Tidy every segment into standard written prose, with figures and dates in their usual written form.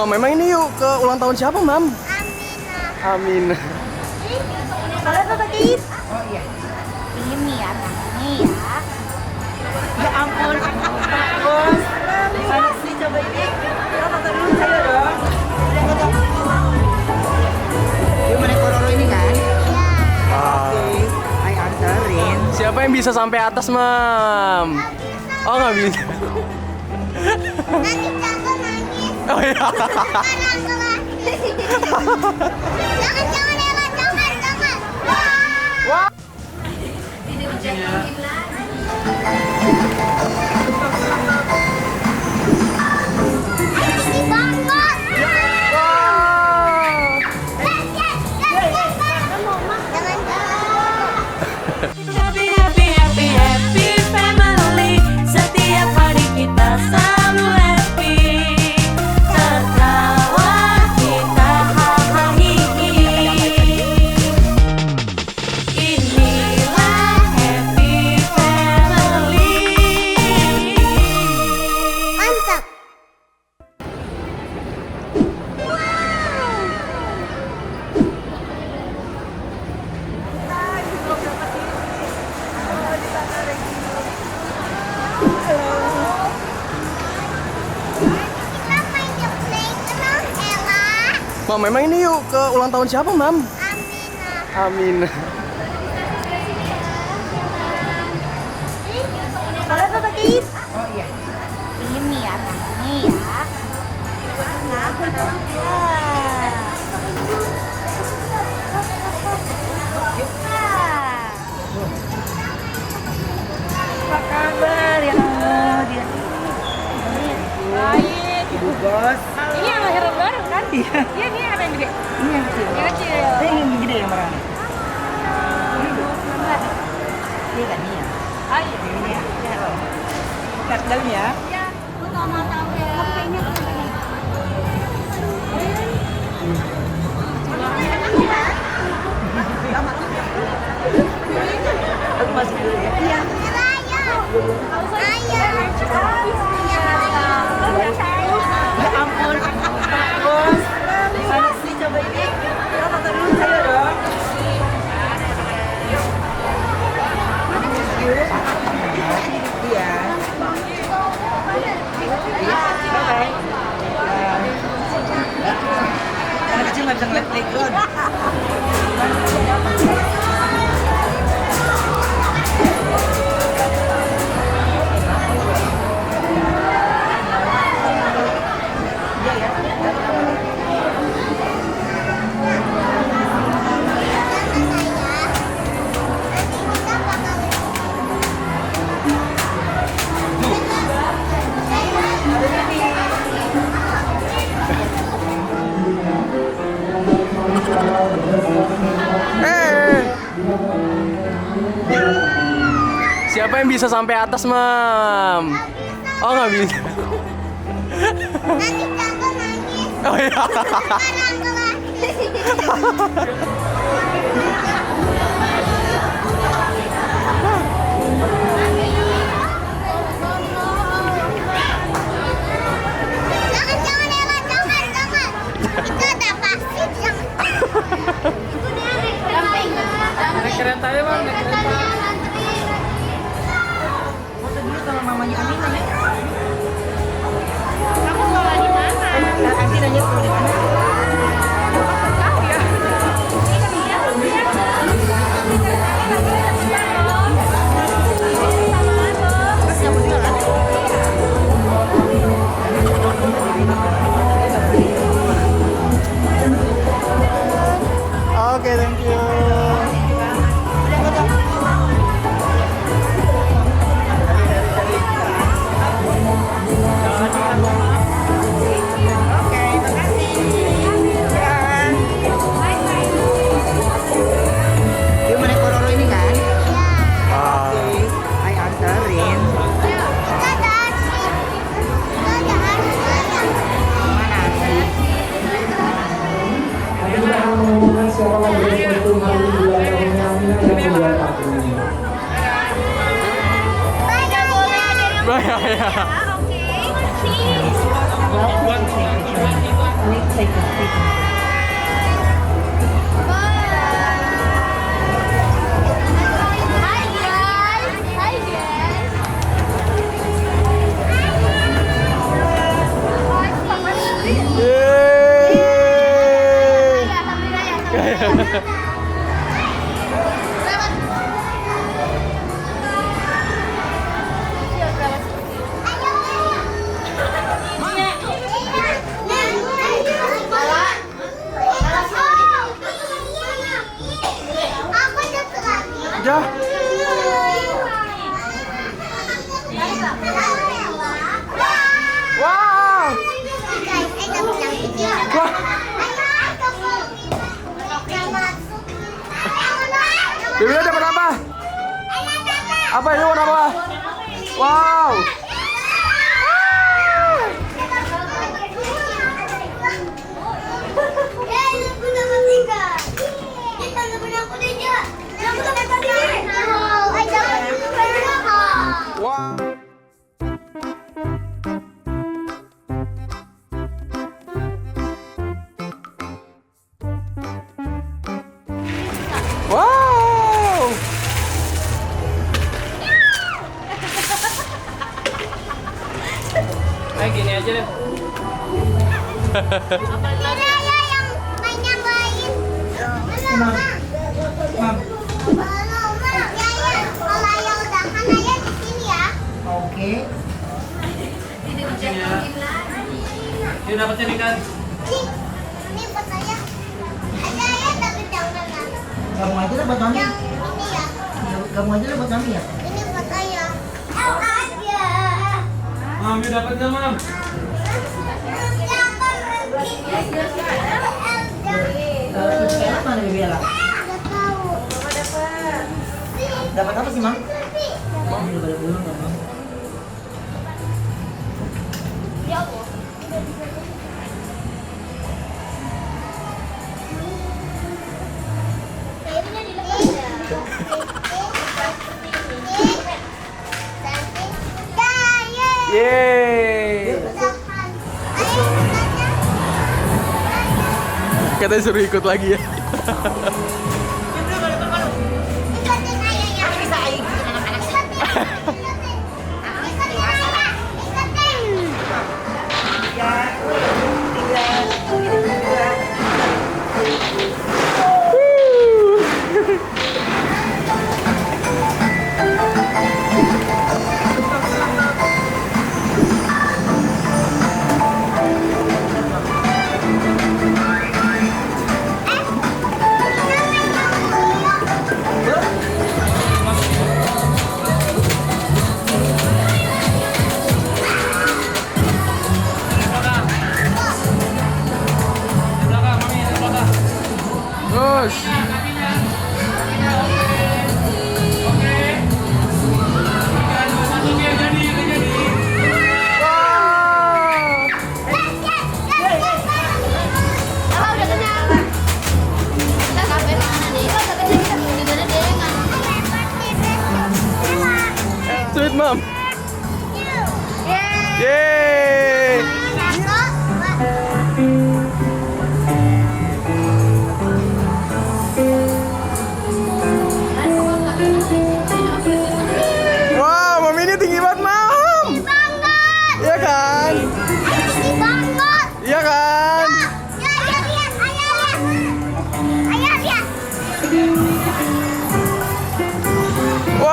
Mam, memang ini yuk ke ulang tahun siapa, Mam? Amina. Amin. Kalian apa tadi? Oh iya. Ini ya, ini ya. Ya ampun, bos. Gimana sih coba ini? Kita foto dulu saya dong. Dia mau naik Kororo ini kan? Oke, ayo anterin. Siapa yang bisa sampai atas, Mam? Oh, nggak bisa. Nanti Cangkul nangis. Oh iya. Jangan lewat, jangan. Wah. Tinggi banget. Happy, happy, happy, happy family. Setiap hari kita selalu happy. Tertawa kita hahaha hihi. Inilah happy family. Mantap. Kita main the playground, Ella. Mam, memang ini yuk ke ulang tahun siapa, Mam? Amina. Amin. Kalian apa tadi? Oh iya. Ini ya, ini ya. Apa kabar ya dia? Baik. Ibu bos. Ini yang lahiran baru kan? Iya. Iya, ini apa yang gede? Ini yang kecil. Yang kecil. Saya ingin gede yang merah. Ini kan ini ya. Ah, iya. Ini ya. Lihat dalam ya. Iya, lu sama tahu ya. Tapi ini apa ini? Aku masuk dulu ya. Iya. Ya ampun, bos. Gimana sih coba ini? Kita foto dulu saya dong. Iya. Bye-bye. Anak kecil nggak bisa ngeliat playground. Siapa yang bisa sampai atas, Mam? Oh, nggak bisa. Nanti Cangkul nangis. Oh iya. Jangan lewat, jangan. Itu udah pasti jangan. Naik kereta ya bang, naik kereta. Foto dulu sama mamanya Amina ya. Kamu bawa di mana? Nanti nanya dulu di mana. Tahu ya. Ini kan dia. Terus nyambut juga kan? Oke, thank you. Dia mau naik Kororo ini kan? Ah. Oke, ayo anterin. Mana sih? Bah, ya. Oke. Hi guys. Hi guys. Yeay. Aku jatuh lagi. Jah. Wow. Wah. Bibila dapat apa? Apa ini warna apa? Wow. Wow. Wow. Kayak gini aja deh. Oke. Ini dapatnya nih kan? Ini buat saya. Ada ya tapi jangan. Kamu aja lah buat mami. Yang ini ya. Kamu aja lah buat mami ya. Ini buat saya. Oh aja. Mami dapat nggak, Mam? Kalau sekarang mana Bibila? Nggak tahu. Dapat apa sih, Mam? Mam udah pada pulang kan, Mam? Yeay. Katanya suruh ikut lagi ya. Terus. Sweet Mom. Yeay. Wow, Mami ini tinggi banget, Mam. Iya kan? Iya kan? Wow.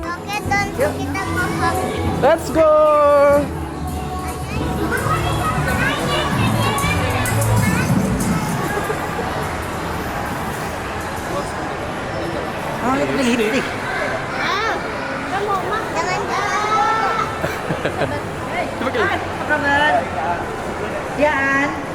Oke, Don, kita mau Let's go. Oh, lipstick. Jangan. Coba kayak. Apa kabar? Ya, An.